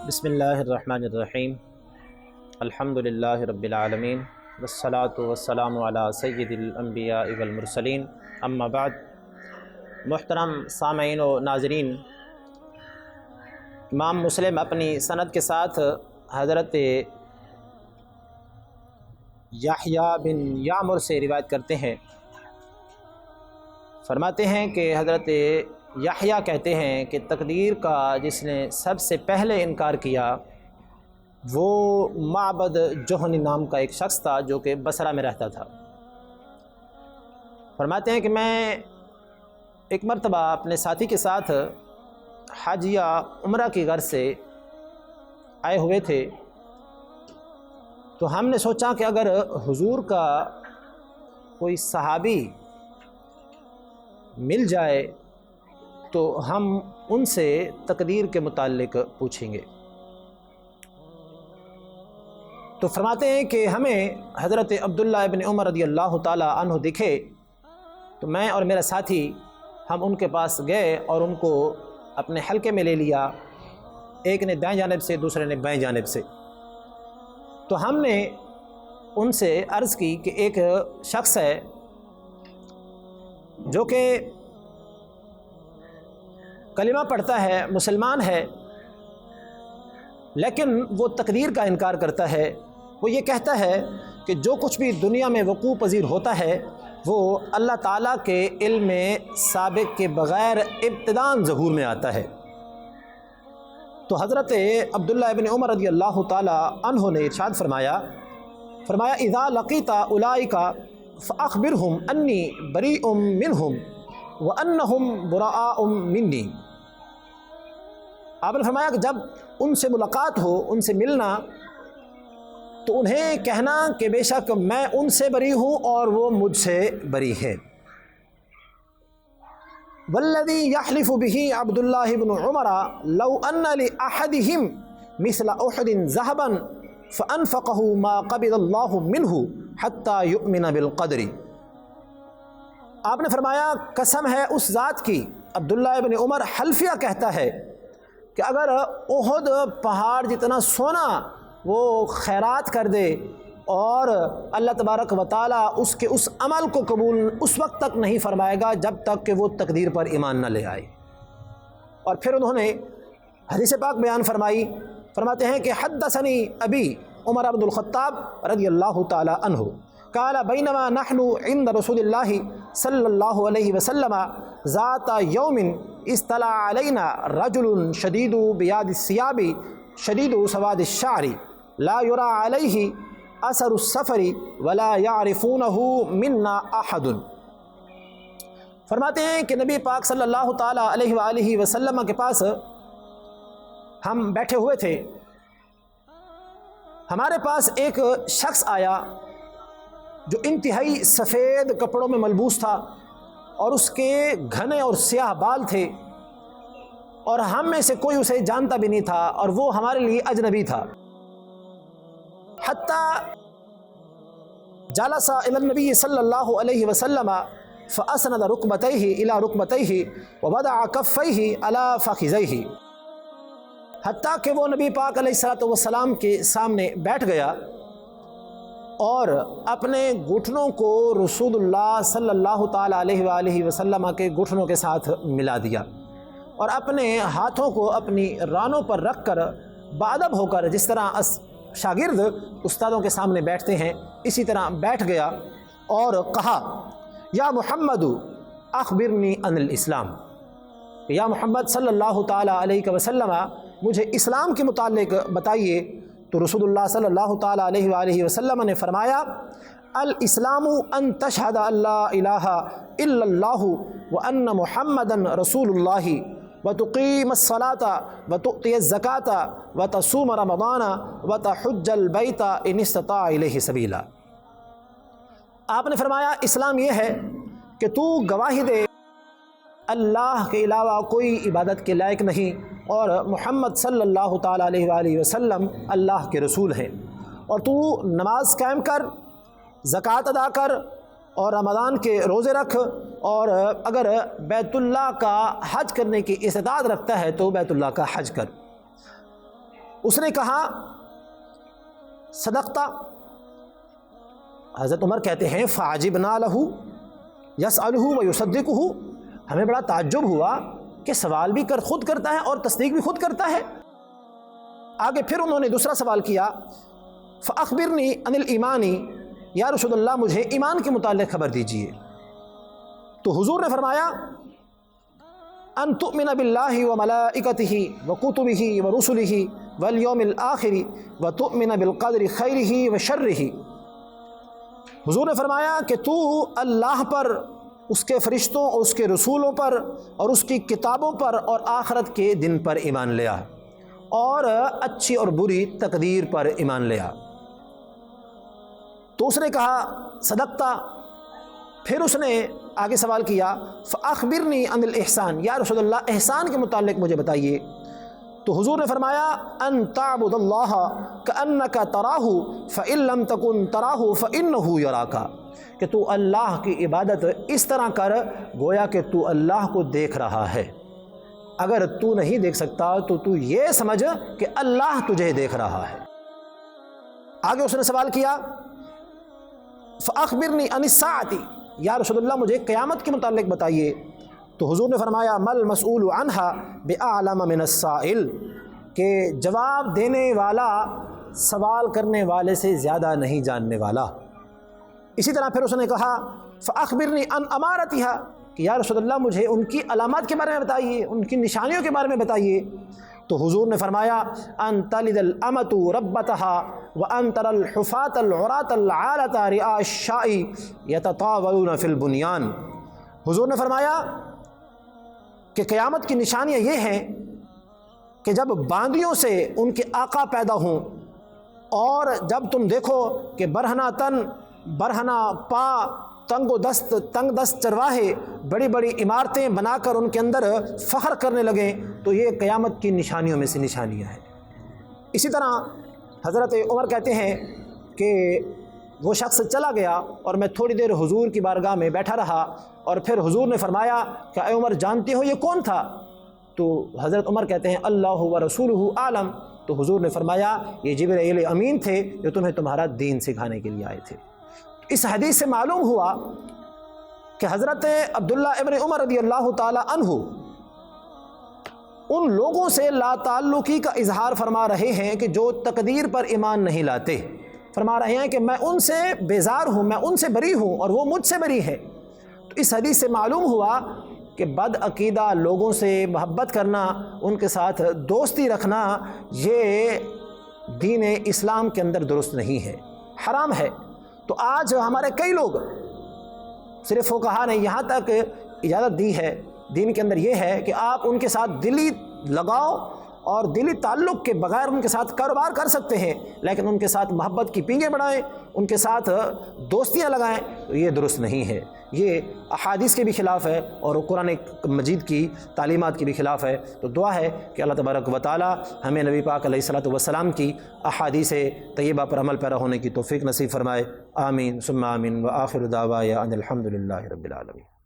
بسم اللہ الرحمن الرحیم الحمد للہ رب العالمین والصلاة والسلام علی سید الانبیاء والمرسلین اما بعد۔ محترم سامعین و ناظرین، امام مسلم اپنی سند کے ساتھ حضرت یحییٰ بن یعمر سے روایت کرتے ہیں، فرماتے ہیں کہ حضرت یحییٰ کہتے ہیں کہ تقدیر کا جس نے سب سے پہلے انکار کیا وہ معبد جہنی نام کا ایک شخص تھا جو کہ بصرہ میں رہتا تھا۔ فرماتے ہیں کہ میں ایک مرتبہ اپنے ساتھی کے ساتھ حج یا عمرہ کی غرض سے آئے ہوئے تھے، تو ہم نے سوچا کہ اگر حضور کا کوئی صحابی مل جائے تو ہم ان سے تقدیر کے متعلق پوچھیں گے۔ تو فرماتے ہیں کہ ہمیں حضرت عبداللہ ابن عمر رضی اللہ تعالی عنہ دکھے، تو میں اور میرا ساتھی ہم ان کے پاس گئے اور ان کو اپنے حلقے میں لے لیا، ایک نے دائیں جانب سے دوسرے نے بائیں جانب سے۔ تو ہم نے ان سے عرض کی کہ ایک شخص ہے جو کہ کلمہ پڑھتا ہے، مسلمان ہے، لیکن وہ تقدیر کا انکار کرتا ہے۔ وہ یہ کہتا ہے کہ جو کچھ بھی دنیا میں وقوع پذیر ہوتا ہے وہ اللہ تعالیٰ کے علم سابق کے بغیر ابتداءً ظہور میں آتا ہے۔ تو حضرت عبداللہ ابن عمر رضی اللہ تعالی عنہ نے ارشاد فرمایا اذا لقیت اولئک فاخبرہم انی بریء منہم وانہم براء منی۔ آپ نے فرمایا کہ جب ان سے ملاقات ہو، ان سے ملنا، تو انہیں کہنا کہ بے شک میں ان سے بری ہوں اور وہ مجھ سے بری ہے۔ والذی یحلف به عبداللہ بن عمر لو ان لأحدہم مثل احد ذہبا فانفقہ ما قبض اللہ منہ حتی یؤمن بالقدر۔ آپ نے فرمایا قسم ہے اس ذات کی، عبداللہ ابن عمر حلفیہ کہتا ہے کہ اگر احد پہاڑ جتنا سونا وہ خیرات کر دے اور اللہ تبارک و تعالیٰ اس کے اس عمل کو قبول اس وقت تک نہیں فرمائے گا جب تک کہ وہ تقدیر پر ایمان نہ لے آئے۔ اور پھر انہوں نے حدیث پاک بیان فرمائی، فرماتے ہیں کہ حدثنی ابی عمر بن الخطاب رضی اللہ تعالی عنہ قال بینما نحن عند رسول اللہ صلی اللہ علیہ وسلم ذات یوم اطلع علینا رجل شدید بیاض الثیاب شدید سواد الشعر لا یری علیہ اثر السفر ولا یعرفونہ منا احد۔ فرماتے ہیں کہ نبی پاک صلی اللہ تعالی علیہ وآلہ وسلم کے پاس ہم بیٹھے ہوئے تھے، ہمارے پاس ایک شخص آیا جو انتہائی سفید کپڑوں میں ملبوس تھا اور اس کے گھنے اور سیاہ بال تھے، اور ہم میں سے کوئی اسے جانتا بھی نہیں تھا اور وہ ہمارے لیے اجنبی تھا۔ حتی جلس الی النبی صلی اللہ علیہ وسلم فاسند رکبتیہ الی رکبتیہ ووضع کفیہ علی فخذیہ، حتیٰ کہ وہ نبی پاک علیہ السلام کے سامنے بیٹھ گیا اور اپنے گھٹنوں کو رسول اللہ صلی اللہ تعالی علیہ وآلہ وسلم کے گھٹنوں کے ساتھ ملا دیا، اور اپنے ہاتھوں کو اپنی رانوں پر رکھ کر بادب ہو کر، جس طرح شاگرد استادوں کے سامنے بیٹھتے ہیں اسی طرح بیٹھ گیا اور کہا یا محمد اخبرنی عن الاسلام، یا محمد صلی اللہ تعالی علیہ وسلم مجھے اسلام کے متعلق بتائیے۔ تو رسول اللہ صلی اللہ تعالی علیہ وآلہ وسلم نے فرمایا الاسلام ان تشہد ان لا الہ الا اللہ وان محمدا رسول اللہ وتقیم الصلاة وتؤتی الزکاة وتصوم رمضان وتحج البیت ان استطاع الیہ سبیلا۔ آپ نے فرمایا اسلام یہ ہے کہ تو گواہی دے اللہ کے علاوہ کوئی عبادت کے لائق نہیں اور محمد صلی اللہ تعالی علیہ وآلہ وسلم اللہ کے رسول ہیں، اور تو نماز قائم کر، زکوٰۃ ادا کر اور رمضان کے روزے رکھ، اور اگر بیت اللہ کا حج کرنے کی استطاعت رکھتا ہے تو بیت اللہ کا حج کر۔ اس نے کہا صدقتا. حضرت عمر کہتے ہیں فعجبنا لہ یسألہ ویصدقہ، ہمیں بڑا تعجب ہوا کہ سوال بھی خود کرتا ہے اور تصدیق بھی خود کرتا ہے. آگے پھر انہوں نے دوسرا سوال کیا فاخبرنی عن الایمان، یا رسول اللہ مجھے ایمان کے متعلق خبر دیجیے. تو حضور نے فرمایا ان تؤمن باللہ وملائکتہ وکتبہ ورسلہ والیوم الآخر وتؤمن بالقدر خیرہ وشرہ. حضور نے فرمایا کہ تو اللہ پر، اس کے فرشتوں اور اس کے رسولوں پر اور اس کی کتابوں پر اور آخرت کے دن پر ایمان لیا، اور اچھی اور بری تقدیر پر ایمان لیا. تو اس نے کہا صدقتا. پھر اس نے آگے سوال کیا فاخبرنی عن الاحسان، یا رسول اللہ احسان کے متعلق مجھے بتائیے. تو حضور نے فرمایا ان تعبد اللہ کأنک تراہ فإن لم تکن تراہ فإنہ یراک، کہ تو اللہ کی عبادت اس طرح کر گویا کہ تو اللہ کو دیکھ رہا ہے. اگر تو نہیں دیکھ سکتا تو تو یہ سمجھ کہ اللہ تجھے دیکھ رہا ہے. آگے اس نے سوال کیا فاخبرنی عن الساعۃ، یا رسول اللہ مجھے قیامت کے متعلق بتائیے. تو حضور نے فرمایا مل مسئول عنہا بأعلم من السائل، کہ جواب دینے والا سوال کرنے والے سے زیادہ نہیں جاننے والا. اسی طرح پھر اس نے کہا فاخبرنی عن امارتہا، کہ یا رسول اللہ مجھے ان کی علامات کے بارے میں بتائیے، ان کی نشانیوں کے بارے میں بتائیے. تو حضور نے فرمایا ان تلد الامۃ ربتہا وان تری الحفاة العراة العالة رعاء الشاء یتطاولون فی البنیان. حضور نے فرمایا کہ قیامت کی نشانیاں یہ ہیں کہ جب باندیوں سے ان کے آقا پیدا ہوں، اور جب تم دیکھو کہ برہنہ تن برہنہ پا تنگ دست چرواہے بڑی بڑی عمارتیں بنا کر ان کے اندر فخر کرنے لگیں، تو یہ قیامت کی نشانیوں میں سے نشانیاں ہیں. اسی طرح حضرت عمر کہتے ہیں کہ وہ شخص چلا گیا اور میں تھوڑی دیر حضور کی بارگاہ میں بیٹھا رہا، اور پھر حضور نے فرمایا کہ اے عمر جانتے ہو یہ کون تھا؟ تو حضرت عمر کہتے ہیں اللہ و رسولہ عالم. تو حضور نے فرمایا یہ جبرائیل امین تھے جو تمہیں تمہارا دین سکھانے کے لیے آئے تھے. اس حدیث سے معلوم ہوا کہ حضرت عبداللہ ابن عمر رضی اللہ تعالی عنہ ان لوگوں سے لا تعلقی کا اظہار فرما رہے ہیں کہ جو تقدیر پر ایمان نہیں لاتے. فرما رہے ہیں کہ میں ان سے بیزار ہوں، میں ان سے بری ہوں اور وہ مجھ سے بری ہے. تو اس حدیث سے معلوم ہوا کہ بد عقیدہ لوگوں سے محبت کرنا، ان کے ساتھ دوستی رکھنا، یہ دین اسلام کے اندر درست نہیں ہے، حرام ہے. تو آج ہمارے کئی لوگ، صرف فقہا نے یہاں تک اجازت دی ہے دین کے اندر یہ ہے کہ آپ ان کے ساتھ دلی لگاؤ اور دلی تعلق کے بغیر ان کے ساتھ کاروبار کر سکتے ہیں، لیکن ان کے ساتھ محبت کی پینگیں بڑھائیں، ان کے ساتھ دوستیاں لگائیں، تو یہ درست نہیں ہے. یہ احادیث کے بھی خلاف ہے اور قرآن مجید کی تعلیمات کے بھی خلاف ہے. تو دعا ہے کہ اللہ تبارک و تعالی ہمیں نبی پاک علیہ الصلوۃ والسلام کی احادیث طیبہ پر عمل پیرا ہونے کی توفیق نصیب فرمائے. آمین ثم آمین. وآخر دعوانا ان الحمد للہ رب العالمین.